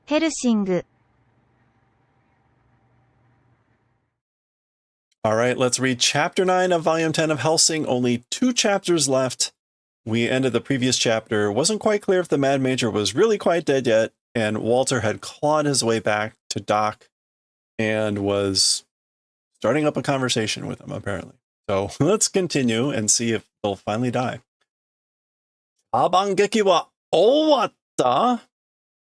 ヘルシング All right, let's read Chapter 9 of Volume 10 of Hellsing. Only 2 chapters left. We ended the previous chapter. Wasn't quite clear if the Mad Major was really quite dead yet, and Walter had clawed his way back to Doc and was starting up a conversation with him, apparently. So let's continue and see if they'll finally die. Chabangeki wa owatta.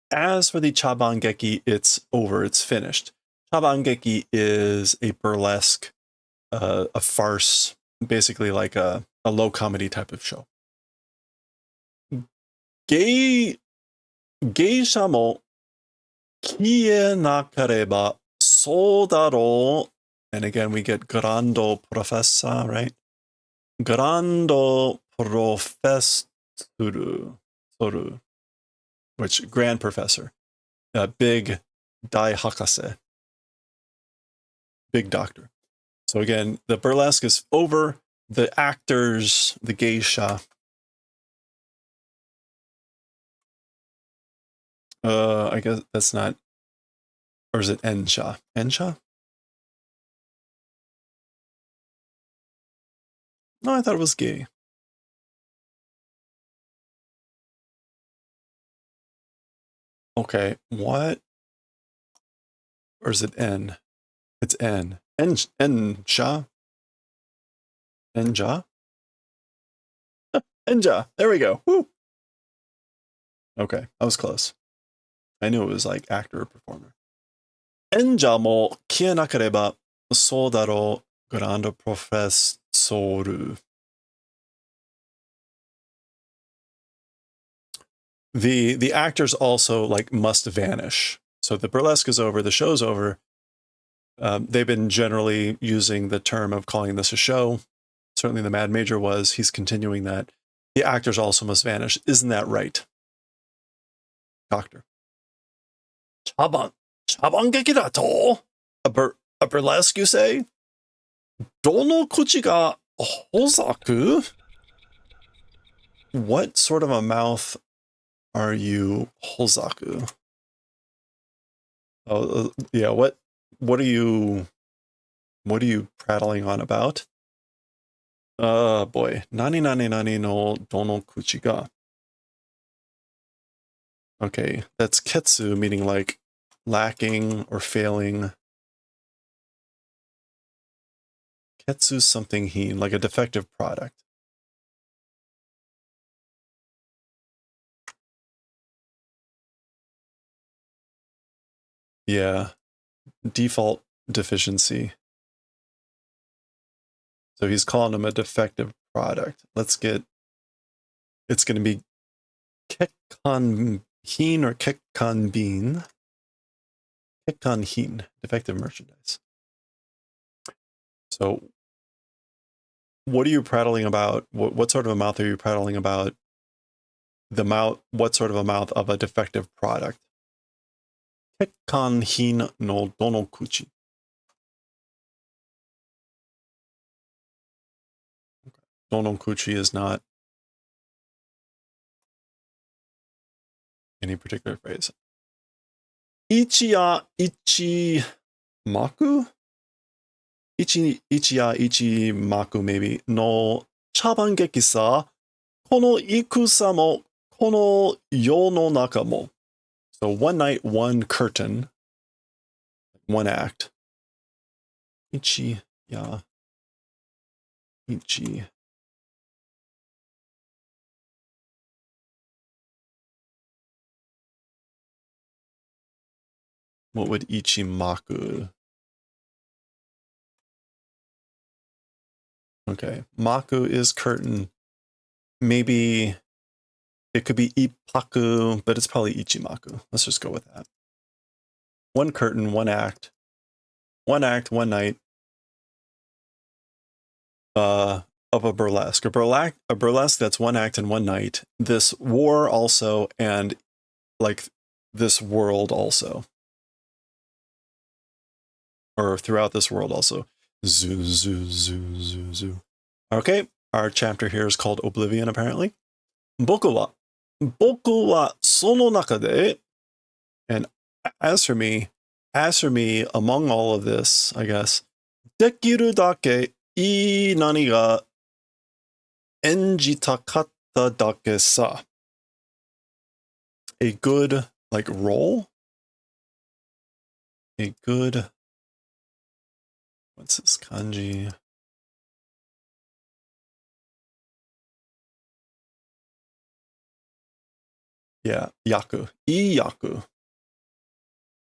As for the Chabangeki, it's over. It's finished. Chabangeki is a burlesque, a farce, basically like a low comedy type of show. Geisha mo kie nakareba sodaro. And again, we get grando professor, right? Grando professoru, which grand professor, big dai hakase, big doctor. So again, the burlesque is over. The actors, the geisha. I guess that's not, or is it ensha? Ensha? No, I thought it was gay. Okay, what? Or is it N? It's N. Ensha? Enja? Enja. There we go. Woo. Okay, I was close. I knew it was like actor or performer. Enja mo kie nakareba sodaro grande professoru. The actors also like must vanish. So the burlesque is over, the show's over. They've been generally using the term of calling this a show. Certainly the Mad Major was. He's continuing that. The actors also must vanish. Isn't that right, Doctor? Chabangeki da to? A burlesque, you say? Dono kuchi ga hozaku? What sort of a mouth are you hozaku? Oh, yeah, what are you prattling on about? Boy. Nani no dono kuchi ga. Okay, that's ketsu, meaning like lacking or failing. Ketsu something heen, like a defective product. Yeah, default deficiency. So he's calling him a defective product. Let's get, it's going to be kekkan heen or kekkan bean. Kekkan heen, defective merchandise. So what are you prattling about? What sort of a mouth are you prattling about? The mouth, what sort of a mouth of a defective product? Kekkan heen no dono kuchi. Dono kuchi is not any particular phrase. Ichiya ichi maku? Ichiya ichi maku maybe. No chabangeki sa kono ikusa mo kono yo no naka mo. So one night, one curtain, one act. Ichiya ichi. What would ichimaku? Okay, maku is curtain. Maybe it could be ipaku, but it's probably ichimaku. Let's just go with that. One curtain, one act, one night. Of a burlesque. A burlesque that's one act and one night. This war also, and like this world also. Or throughout this world also. Zoo. Okay, our chapter here is called Oblivion, apparently. Boku wa sono naka de, and As for me, among all of this, I guess, できるだけいい何が演じたかっただけさ. A good, like, role? A good, what's this kanji? Yeah, yaku. Iyaku.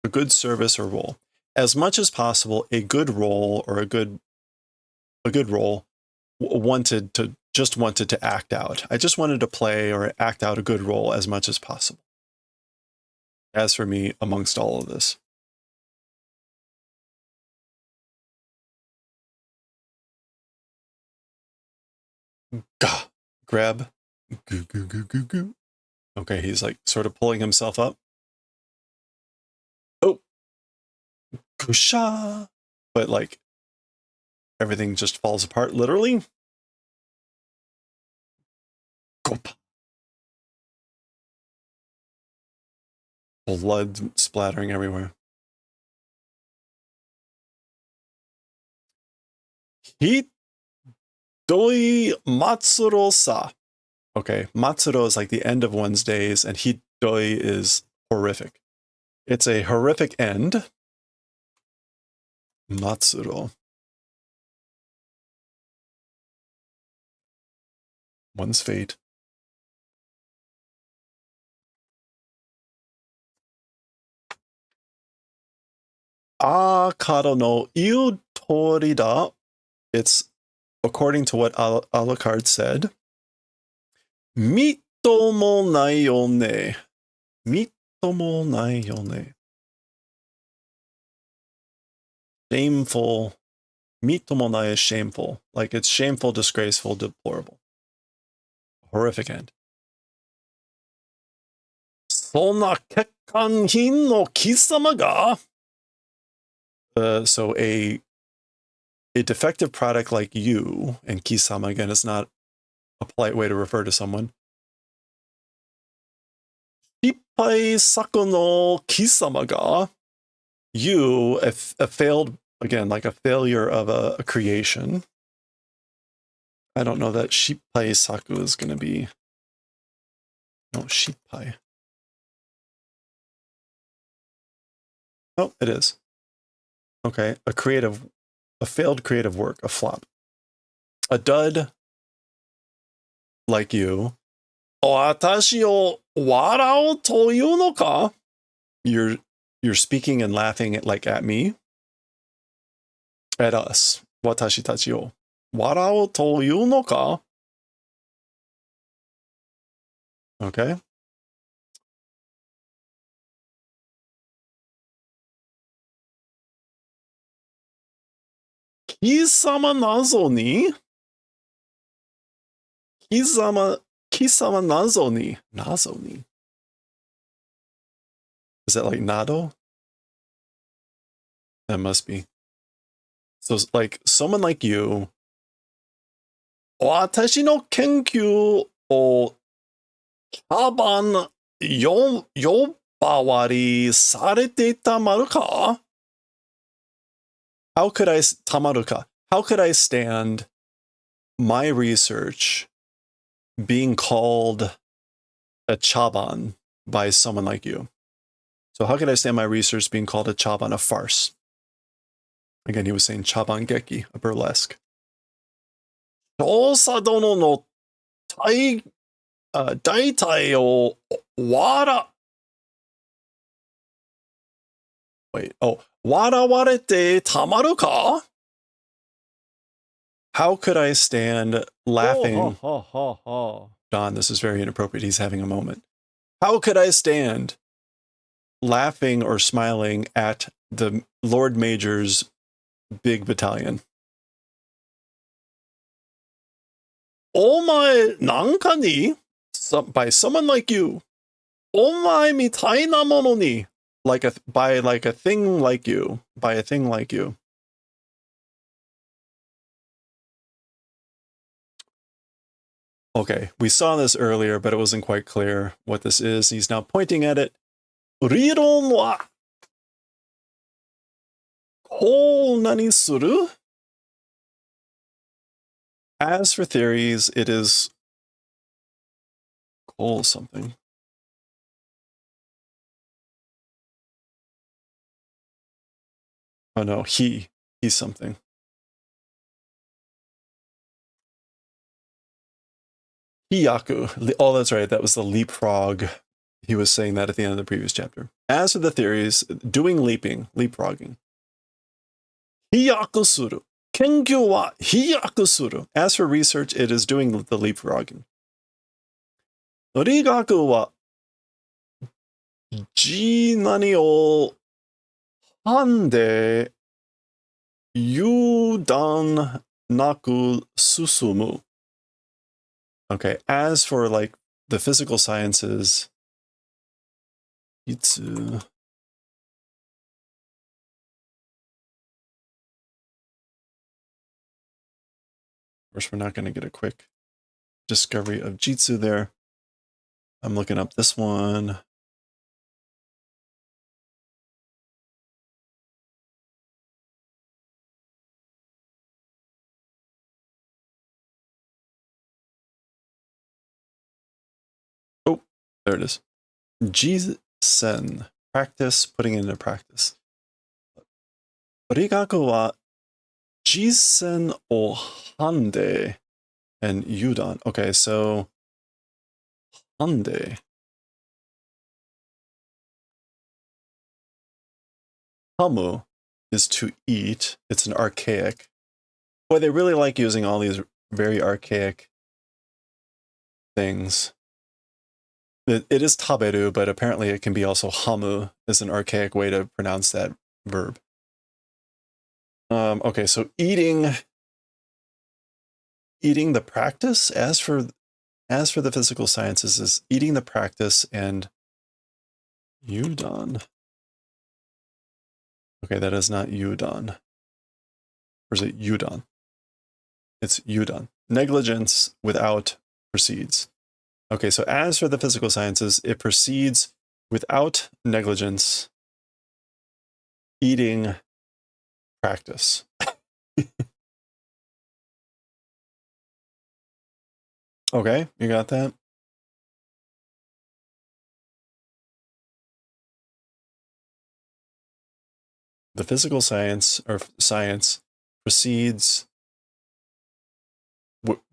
A good service or role. As much as possible, a good role or a good role wanted to act out. I just wanted to play or act out a good role as much as possible. As for me, amongst all of this. Gah! Grab. Goo, goo, goo, goo, goo. Okay, he's like sort of pulling himself up. Oh! Kusha! But like, everything just falls apart, literally. Gulp. Blood splattering everywhere. Hidoi Matsuro-sa. Okay, Matsuro is like the end of one's days, and Hidoi is horrific. It's a horrific end. Matsuro. One's fate. Kado no iu tori da. It's according to what Alucard said. Mitomo nai yo ne. Mitomo nai yo ne. Shameful. Mitomo nai is shameful. Like, it's shameful, disgraceful, deplorable. Horrific end. Sonna kekkanhin no kisama ga. So a defective product like you, and kisama again is not a polite way to refer to someone. Shippai saku no kisama ga. You, a failed, again, like a failure of a creation. I don't know that shippai saku is going to be. No, shippai. Oh, it is. Okay, a failed creative work, a flop. A dud like you. Watashi o warao to iu no ka? You're speaking and laughing at me? At us. Watashi tachi o warao to iu no ka? Okay. Kisama nazo ni? Kisama nazo ni? Nazo ni. Is that like nado? That must be. So, like, someone like you. Watashi no kenkyū o chaban yobawari sarete tamaru ka? How could I stand my research being called a chaban by someone like you? So how could I stand my research being called a chaban, a farce? Again, he was saying chaban geki, a burlesque. Shosa dono no daitai o wara. Wait, warawarete tamaru ka? How could I stand laughing? John, this is very inappropriate. He's having a moment. How could I stand laughing or smiling at the Lord Major's big battalion? Omae nanka ni? By someone like you. Omae mitai na mono ni? By a thing like you. By a thing like you. Okay, we saw this earlier, but it wasn't quite clear what this is. He's now pointing at it. Riron wa Hou nani suru? As for theories, it is coal something. Oh no, he's something. Hiyaku. Oh, that's right. That was the leapfrog. He was saying that at the end of the previous chapter. As for the theories, doing leapfrogging. Hiyaku suru. Kenkyu wa hiyaku suru. As for research, it is doing the leapfrogging. Rigaku wa ji nani o hande yudan naku susumu. Okay, as for like the physical sciences, itsu. Of course, we're not going to get a quick discovery of Jitsu there. I'm looking up this one. Oh, there it is. Jisen. Practice, putting it into practice. Rigaku wa Jisen o hande and yudan. Okay, so hande. Hamu is to eat. It's an archaic. Boy, they really like using all these very archaic things. It is taberu, but apparently it can be also hamu is an archaic way to pronounce that verb. Okay, so eating the practice. As for the physical sciences, is eating the practice and udon. Okay, that is not udon. Or is it udon? It's udon. Negligence without proceeds. Okay, so as for the physical sciences, it proceeds without negligence, eating practice. Okay, you got that? The physical science or science proceeds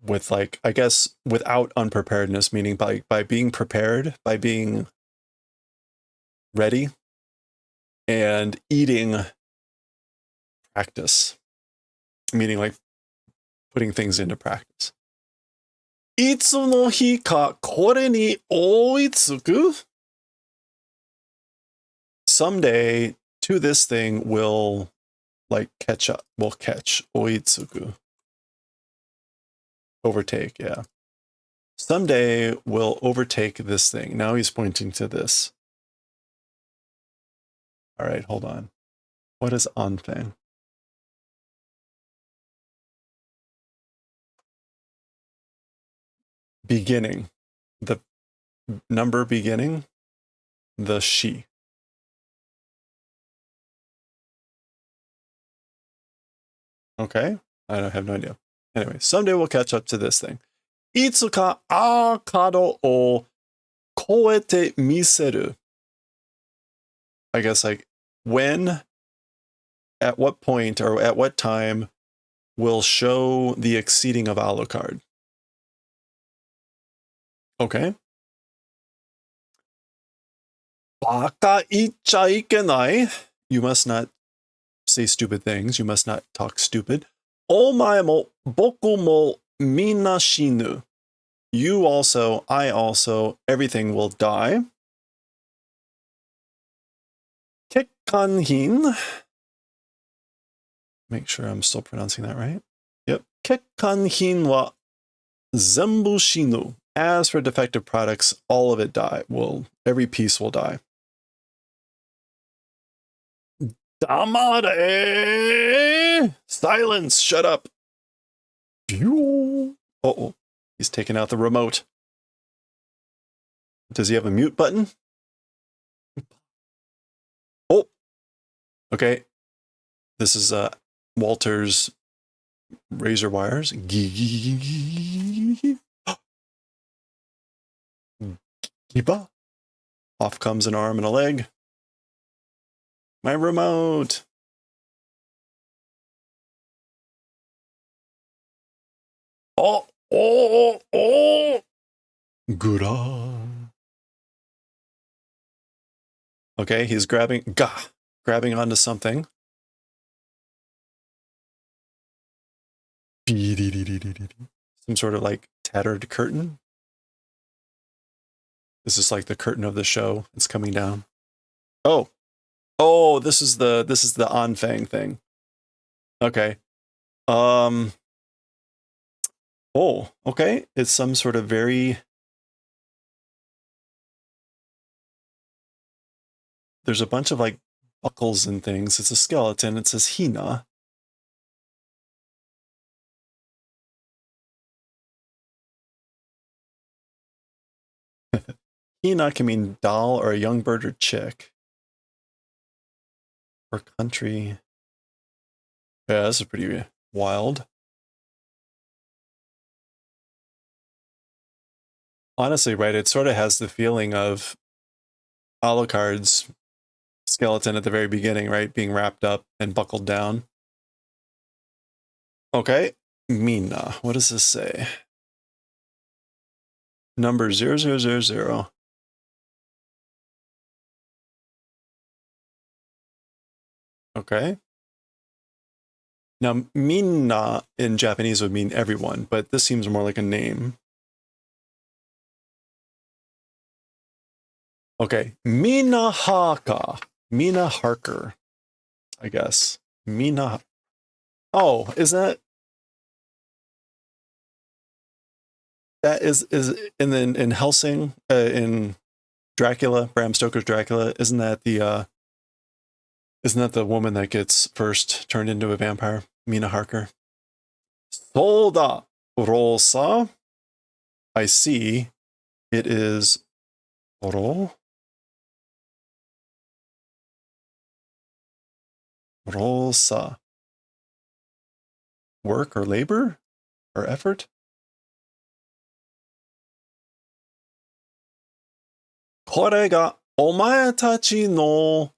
with like, I guess, without unpreparedness, meaning by being prepared, by being ready, and eating practice, meaning like putting things into practice. Itsu no hi ka kore ni oitsuku? Someday to this thing will like catch up, will catch oitsuku. Overtake, yeah. Someday will overtake this thing. Now he's pointing to this. All right, hold on. What is anfeng? Beginning. The number beginning. The shi. Okay, I have no idea. Anyway, someday we'll catch up to this thing. Itsuka akado o koete miseru. I guess like when, at what point, or at what time will show the exceeding of Alucard. Okay. Baka icha ikenai. You must not say stupid things. You must not talk stupid. Omae mo boku mo minna shinu. You also, I also, everything will die. Kekkanhin. Make sure I'm still pronouncing that right. Yep. Kekkanhin wa zenbu shinu. As for defective products, all of it every piece will die. Damare! Silence! Shut up! Uh-oh. He's taking out the remote. Does he have a mute button? Oh! Okay. This is Walter's razor wires. Giba. Off comes an arm and a leg. My remote. Oh. Gura. Okay, he's grabbing onto something. Some sort of like tattered curtain. This is like the curtain of the show. It's coming down. Oh, this is the Anfang thing. Okay. Oh, okay. It's some sort of very... There's a bunch of like buckles and things. It's a skeleton. It says Hina. Hina can mean doll or a young bird or chick. Or country. Yeah, this is pretty wild. Honestly, right, it sort of has the feeling of Alucard's skeleton at the very beginning, right? Being wrapped up and buckled down. Okay. Mina. What does this say? Number 0000. Okay. Now, Minna in Japanese would mean everyone, but this seems more like a name. Okay. Mina Haka. Mina Harker, I guess. Mina. Oh, is that is in Helsing, in Dracula, Bram Stoker's Dracula, isn't that the woman that gets first turned into a vampire? Mina Harker. Solda Rosa. I see. It is Ro. Rosa. Work or labor or effort? これがお前たちの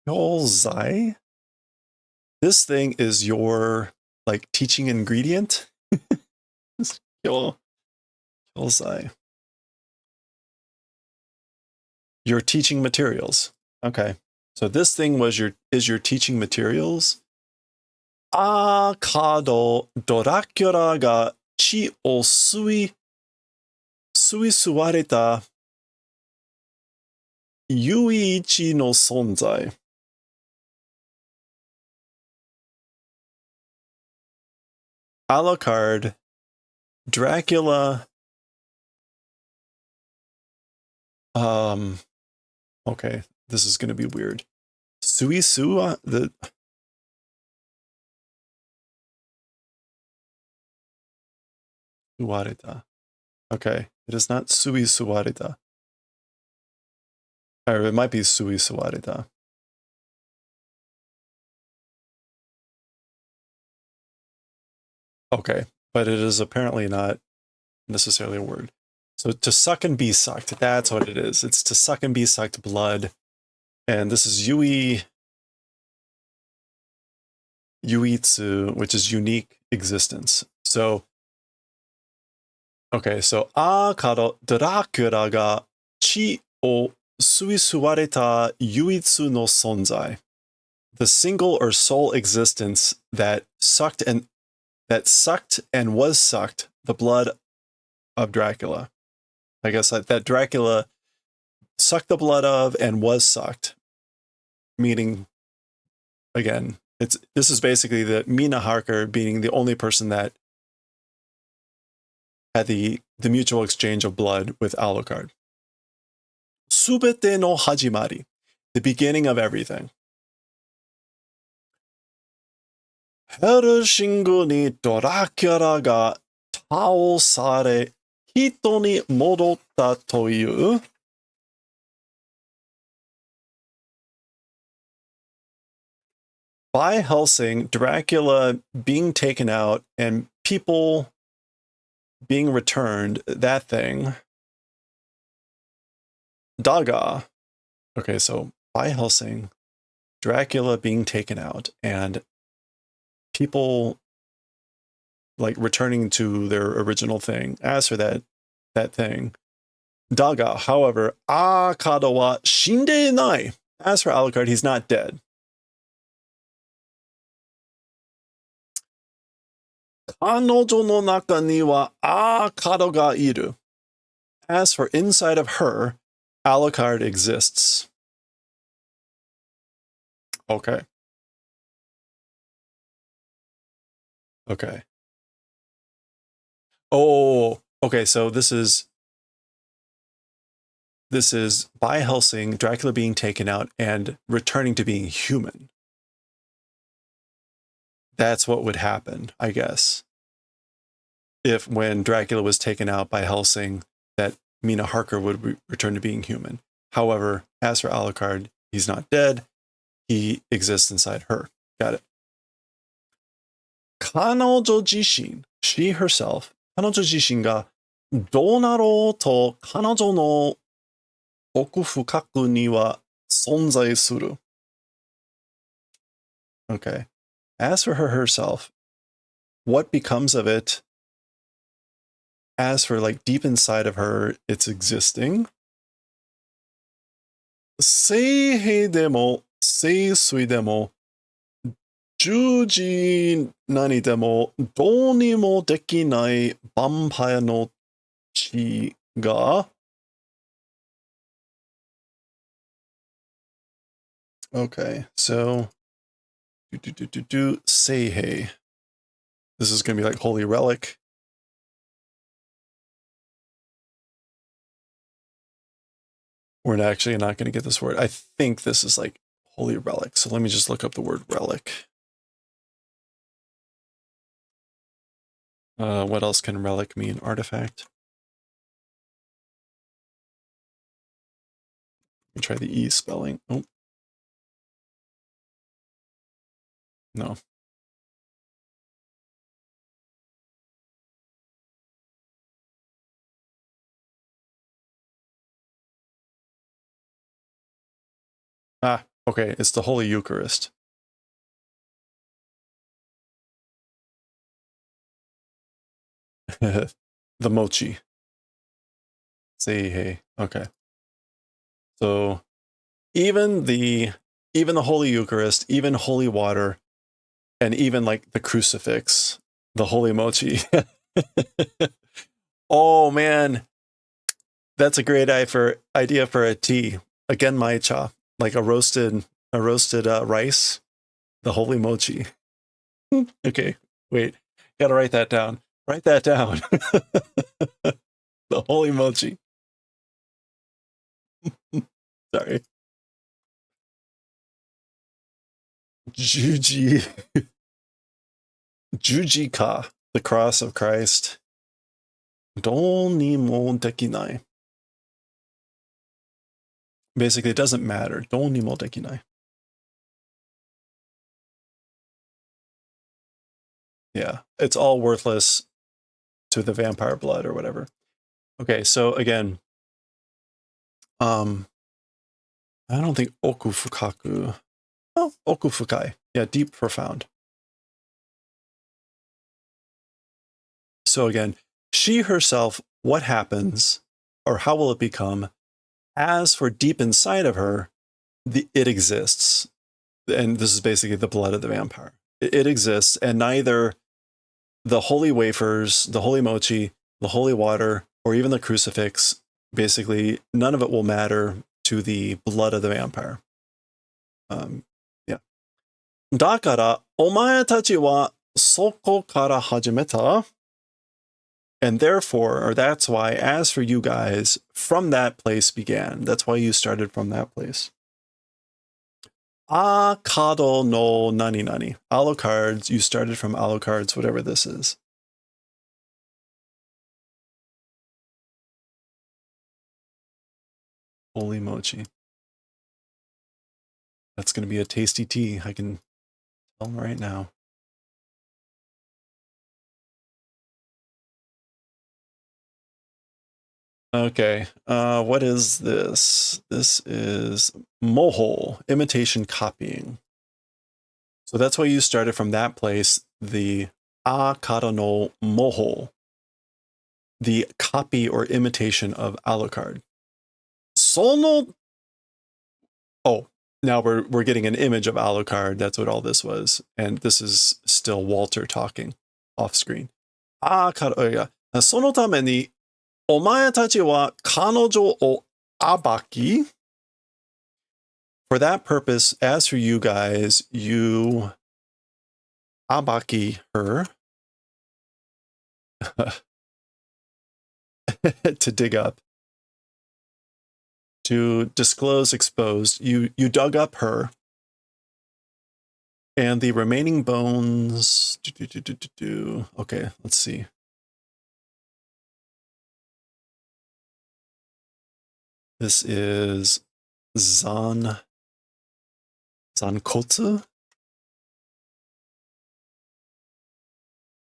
教材? This thing is your like teaching ingredient? 教材. Your teaching materials. Okay. So this thing is your teaching materials. カードドラキュラが血を吸われた唯一の存在。Alucard, Dracula. Okay, this is going to be weird. Suisua, the Suarita. Okay, it is not Sui Suarita. Or it might be Sui Suarita. Okay, but it is apparently not necessarily a word. So to suck and be sucked, that's what it is. It's to suck and be sucked blood. And this is Yuitsu, which is unique existence. So, okay, so Kado Dracula ga chi o suisuwareta yuitsu no sonzai. The single or sole existence that sucked and was sucked the blood of Dracula. I guess that Dracula sucked the blood of and was sucked. Meaning, again, this is basically the Mina Harker being the only person that had the mutual exchange of blood with Alucard. Subete no hajimari, the beginning of everything. HELLSING ni Dracula ga taosare hito ni modotta toiu. by Hellsing, Dracula being taken out and people being returned, that thing. Daga. Okay, so by Hellsing, Dracula being taken out and people like returning to their original thing. As for that thing, Daga, however, Akado wa shinde nai. As for Alucard, he's not dead. Kanojo no naka ni wa Akado ga iru. As for inside of her, Alucard exists. Okay. Okay. Oh, okay. So this is by Hellsing, Dracula being taken out and returning to being human. That's what would happen, I guess. If when Dracula was taken out by Hellsing, that Mina Harker would return to being human. However, as for Alucard, he's not dead. He exists inside her. Got it. Kanojo jishin, she herself, Kanojo jishin ga do naro to kanojo no oku fukaku ni wa sonzai suru. Okay. As for her herself, what becomes of it? As for like deep inside of her, it's existing. Seihei demo, seisui demo, juji nani demo, do ni mo dekinai vampire no chi ga. Okay, so Seihei. This is gonna be like holy relic. We're actually not going to get this word. I think this is like holy relic. So let me just look up the word relic. What else can relic mean? Artifact. Let me try the E spelling. Oh. No. Ah, okay. It's the Holy Eucharist. The mochi. Say hey. Okay. So even the Holy Eucharist, even holy water, and even like the crucifix, the holy mochi. Oh man, that's a great idea for a tea. Again, maicha, like a roasted rice, the holy mochi. Okay, wait, gotta write that down. Write that down. The holy mochi. Sorry. Juji. Jujika, the cross of Christ. Don ni mo dekinai. Basically, it doesn't matter. Don ni mo dekinai. Yeah, it's all worthless to the vampire blood or whatever. Okay, so again, I don't think oku fukaku. Oh, oku fukai. Yeah, deep, profound. So again, she herself, what happens or how will it become? As for deep inside of her, it exists. And this is basically the blood of the vampire. It exists, and neither the holy wafers, the holy mochi, the holy water, or even the crucifix, basically none of it will matter to the blood of the vampire. Yeah. Dakara, omae tachi wa soko kara hajimeta. And therefore, or that's why, as for you guys, from that place began. That's why you started from that place. Akado no nani nani. Alucards, you started from Alucards, whatever this is. Holy mochi. That's going to be a tasty tea. I can Tell him right now. Okay, what is this? This is mohol, imitation copying. So that's why you started from that place, the a kara no mohol, the copy or imitation of Alucard. Sono. Oh, now we're getting an image of Alucard. That's what all this was, and this is still Walter talking off screen. A kara, oh yeah. そのためにお前たちは彼女を暴き For that purpose, as for you guys, you abaki her to dig up, to disclose, expose. You dug up her, and the remaining bones. Okay, let's see. This is Zankotsu.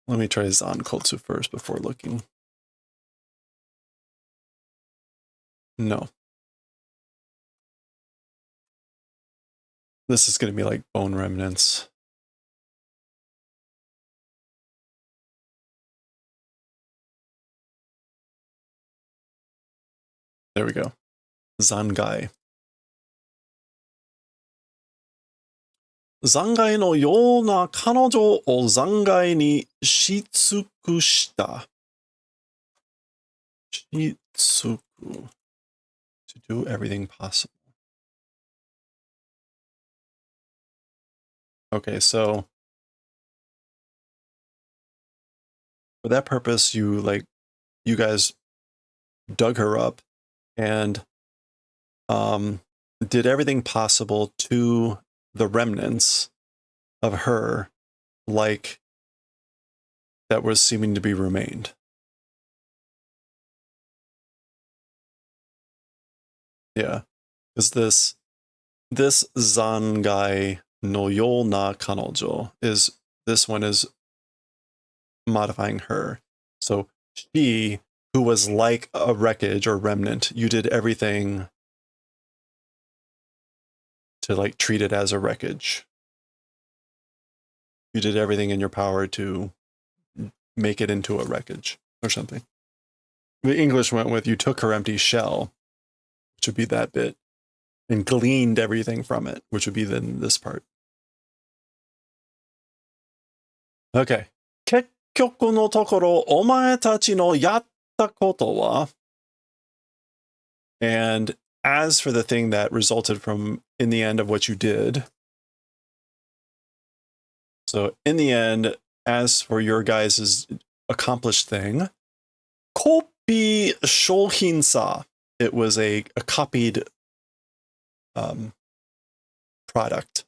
Let me try Zankotsu first before looking. No. This is going to be like bone remnants. There we go. Zangai. 残骸のような彼女を残骸にし尽くした。し尽く。To do everything possible. Okay, so for that purpose, you guys dug her up and did everything possible to the remnants of her, like that was seeming to be remained. Yeah, because this Zangai no yo na kanojo is, this one is modifying her. So she, who was like a wreckage or remnant, you did everything to like treat it as a wreckage. You did everything in your power to make it into a wreckage or something. The English went with, you took her empty shell, which would be that bit, and gleaned everything from it, which would be then this part. Okay. 結局のところ、お前たちのやったことは? And as for the thing that resulted from, in the end, of what you did, so in the end, as for your guys' accomplished thing, kopi shohinsa, it was a copied product.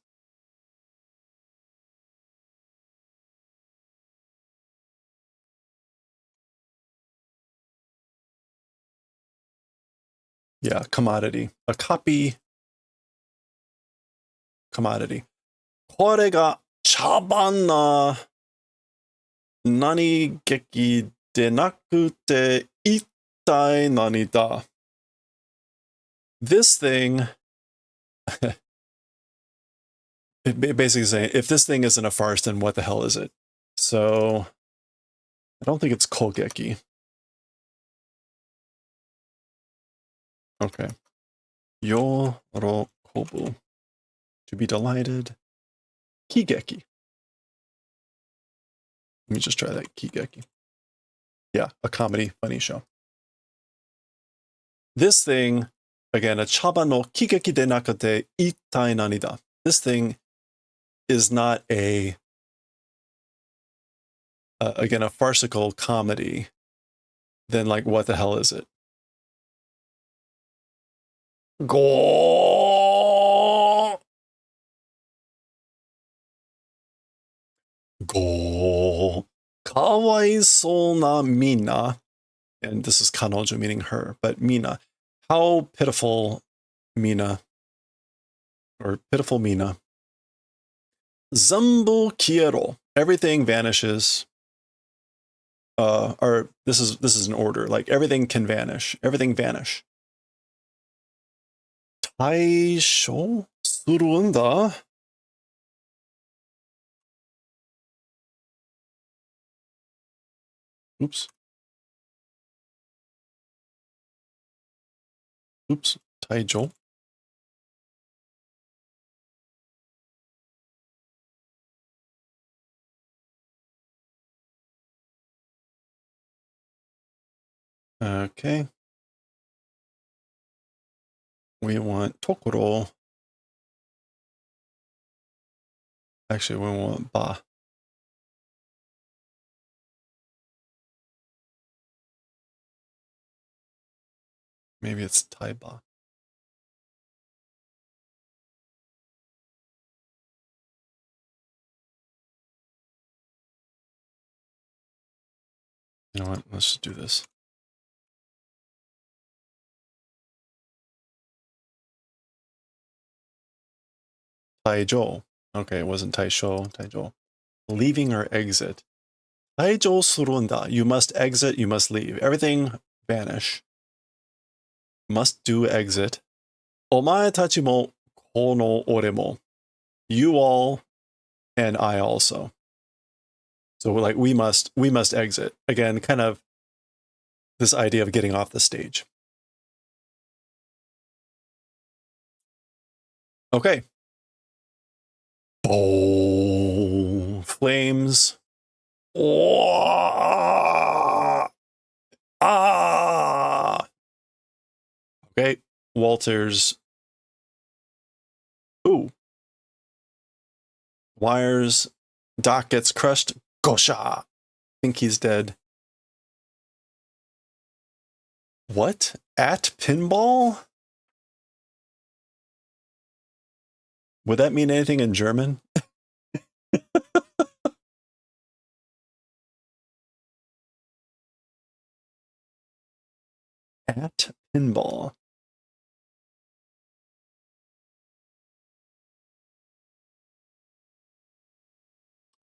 Yeah, commodity. A copy commodity. これが茶番な何劇でなくて一体何だ? This thing, basically saying, if this thing isn't a farce, then what the hell is it? So, I don't think it's Kogeki. Okay. Yorokobu. To be delighted. Kigeki. Let me just try that. Kigeki. Yeah, a comedy, funny show. This thing, again, a chaba no kigeki de nakate ittai nanida. This thing is not again, a farcical comedy. Then, like, what the hell is it? Go. Go. Kawaisou na Mina. And this is kanojo, meaning her, but Mina. How pitiful Mina. Or pitiful Mina. Zambu kiero. Everything vanishes. Or this is an order. Like everything can vanish. Everything vanish. Taisho surunda. Oops. Oops. Taijo. Okay. We want Tokoro. Actually, we want Ba. Maybe it's Taiba. You know what? Let's just do this. Taijo. Okay, it wasn't Taisho. Taijo. Leaving or exit. Taijo surunda. You must exit. You must leave. Everything vanish. Must do exit. Omae tachi mo kono ore mo. You all and I also. So like we must exit. Again, kind of this idea of getting off the stage. Okay. Oh, flames. Oh, ah. Okay. Walter's. Ooh. Wires. Doc gets crushed. Gosha. Think he's dead. What? At pinball? Would that mean anything in German? At pinball.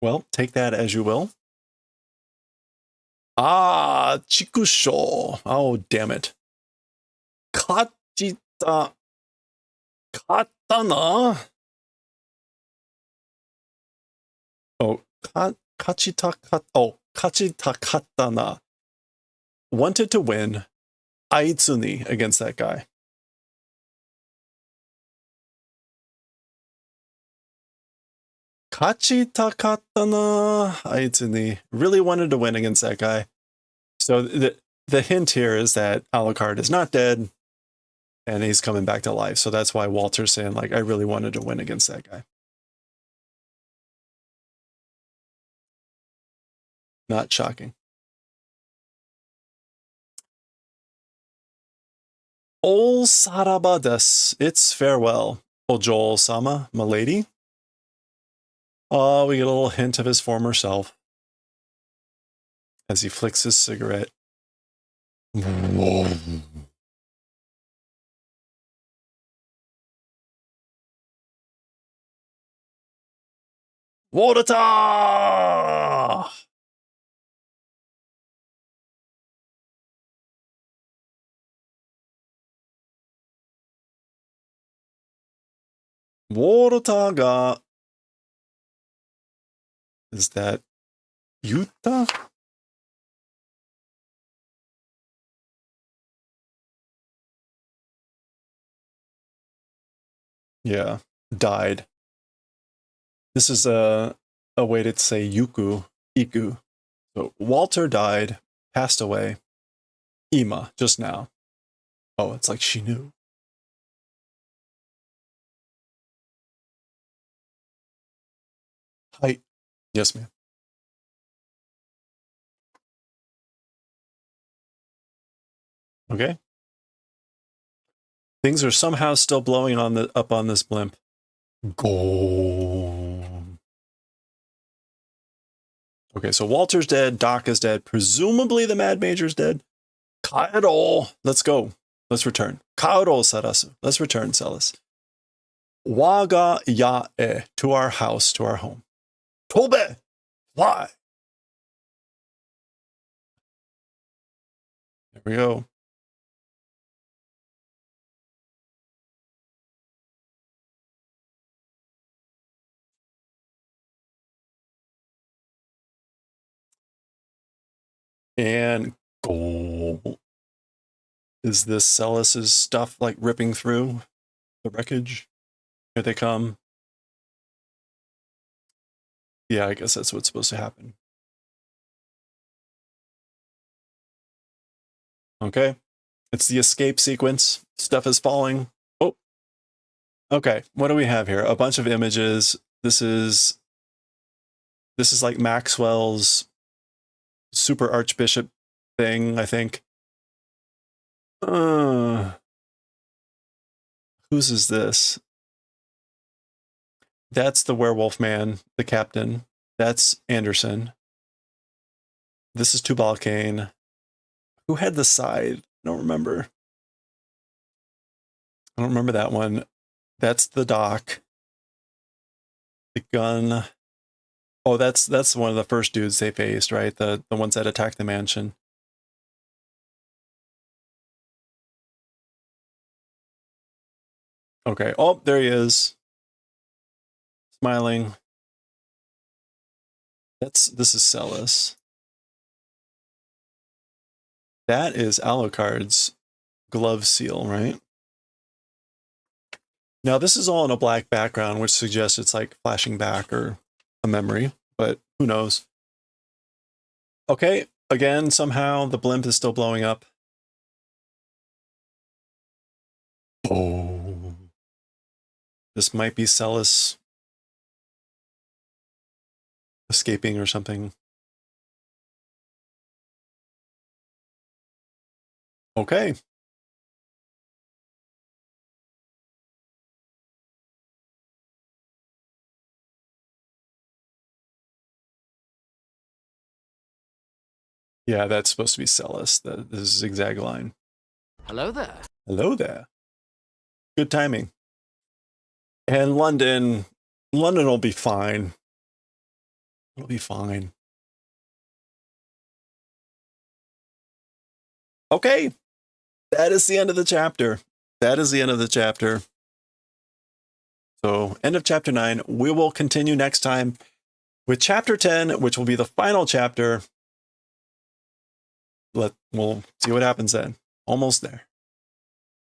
Well, take that as you will. Ah, chikusho. Oh, damn it. Kachita. Katana. Oh, kachita katana. Wanted to win Aitsuni against that guy. Kachita katana Aitsuni. Really wanted to win against that guy. So the hint here is that Alucard is not dead and he's coming back to life. So that's why Walter's saying, like, I really wanted to win against that guy. Not shocking. Ol Sarabades. It's farewell. Ojol Sama, milady. Oh, we get a little hint of his former self as he flicks his cigarette. Water! Water ga. Is that Yuta? Yeah, died. This is a way to say Iku. So Walter died, passed away. Ima, just now. Oh, it's like she knew. Hi. Yes, ma'am. Okay. Things are somehow still blowing up on this blimp. Go. Okay, so Walter's dead, Doc is dead, presumably the Mad Major's dead. Kairo, let's go. Let's return. Kairo Sarasu. Let's return, Celis. Waga yae, to our house, to our home. Tobe, fly. There we go. And goal. Is this Celis's stuff like ripping through the wreckage? Here they come. Yeah, I guess that's what's supposed to happen. Okay. It's the escape sequence. Stuff is falling. Oh. Okay. What do we have here? A bunch of images. This is like Maxwell's super archbishop thing, I think. Whose is this? That's the werewolf man, the captain. That's Anderson. This is Tubal Cain. Who had the side? I don't remember. I don't remember that one. That's the doc. The gun. Oh, that's one of the first dudes they faced, right? The ones that attacked the mansion. Okay. Oh, there he is. Smiling. This is Celis. That is Alucard's glove seal, right? Now this is all in a black background, which suggests it's like flashing back or a memory, but who knows? Okay, again, somehow the blimp is still blowing up. Oh. This might be Celis escaping or something. Okay. Yeah, that's supposed to be Celis, the zigzag line. Hello there. Hello there. Good timing. And London will be fine. It'll be fine. Okay. That is the end of the chapter. That is the end of the chapter. So, end of chapter 9. We will continue next time with chapter 10, which will be the final chapter. We'll see what happens then. Almost there.